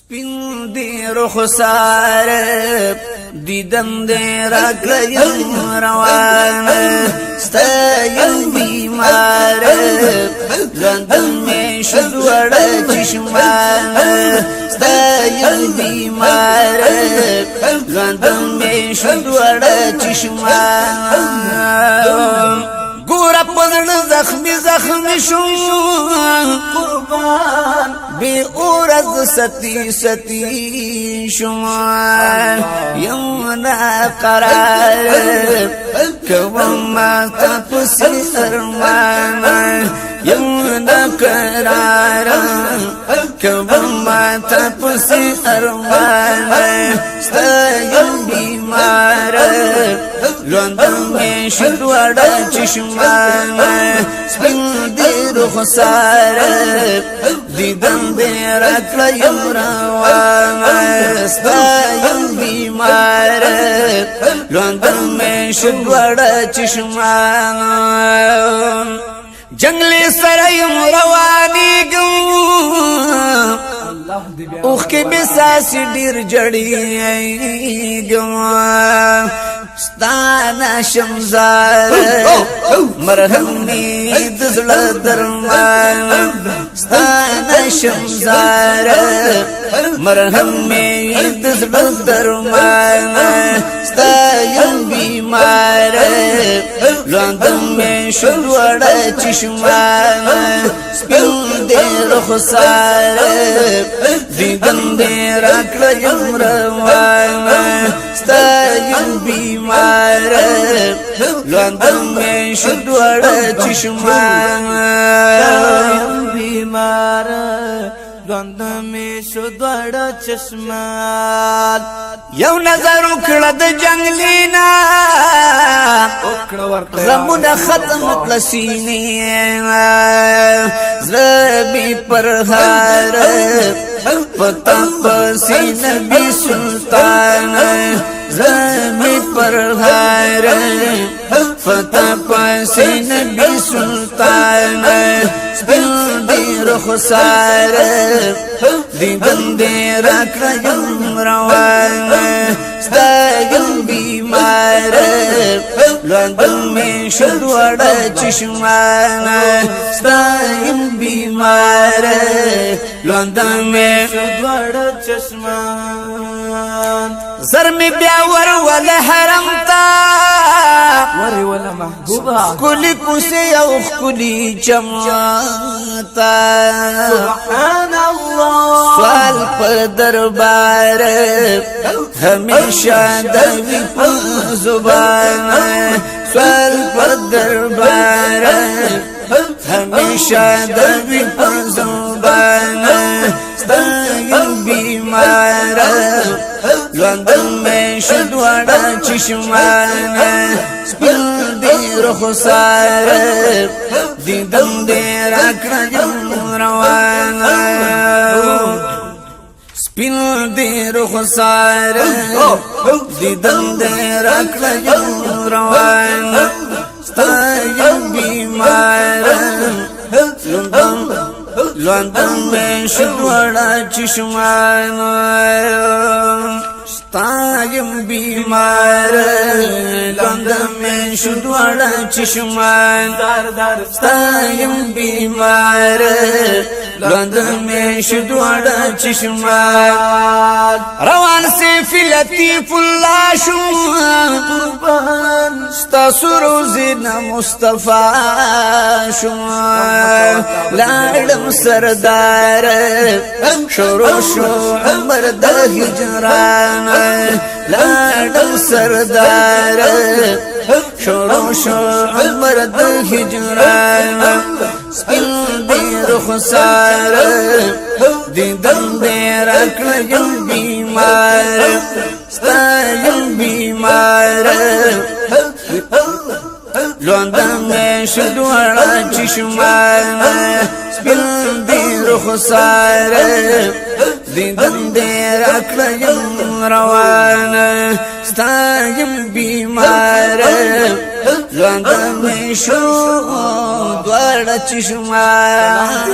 سپین دی رخسار دیدن دی راکلیم روان ستایم بیمار لندن میں شدوڑ چشمان ستایم بیمار لندن میں شدوڑ چشمان گورا پزن زخمی زخمی شون قربان بے اورد ستی ستی شون یونا قرار کوما تپسی ارمان یونا قرار کوما تپسی ارمان ستایم بیمار لندن میں شدوڑ چشمان سپین دی رخسار دیدن دی راکلیم روان ستایم بیمار لندن میں شدوڑ چشمان جنگلی سریم روانی گم اوخ کے بساسی دیر جڑی گم ستانا شمزار مرہمی دزل درمان ستانا شمزار مرہمی دزل درمان ستایم بیمار لندن میں شدوڑ چشمان سپین دی رخسار دیدن دی راکلیم روان ستایم بیمار لندن میں شدوڑ چشمان بیمار لندن میں شدوڑ چشمان یو نظر اکڑد جنگلینا غمون ختمت لسینی زربی پرہار پتا پسین بی سلطان زربی پرہار پتا پسین بی سلطان سپین دی رخسار دیدن دی راکلیم روان ستایم بیمار لندن میں شدوڑ چشمان ستایم بیمار لندن میں شدوڑ چشمان زر میں بیاور والا حرم تا وری والا محبوبہ کلی کسی او کلی چماتا سبحان اللہ سوال پر دربار ہمیشہ دوی پر زبان سوال پر دربار ہمیشہ دوی پر زبان ستایم بیمار لندن میں شدوڑ چشمان سپین دی رخسار دیدن دی راکلیم روان سپین دی رخسار دیدن دی راکلیم روان ستایم بیمار لندن میں شدوڑ چشمان ستایم بیمار لندن میں شدوڑ چشمان ستایم بیمار لندن میں شدوڑ چشمان روان سے فی لطیف اللہ شمان قربان ستاسو روزینا مصطفیٰ شمان لارم سردار شروع شو عمر دا ہجران لارم سردار شروع شو عمر دا ہجران سپین دی رخسار دیدن دی راکلیم بیمار ستایم بیمار لندن میں شدوڑ چشمان سپین دی رخسار دیدن دی راکلیم روان ستایم بیمار لندن میں شدوڑ چشمان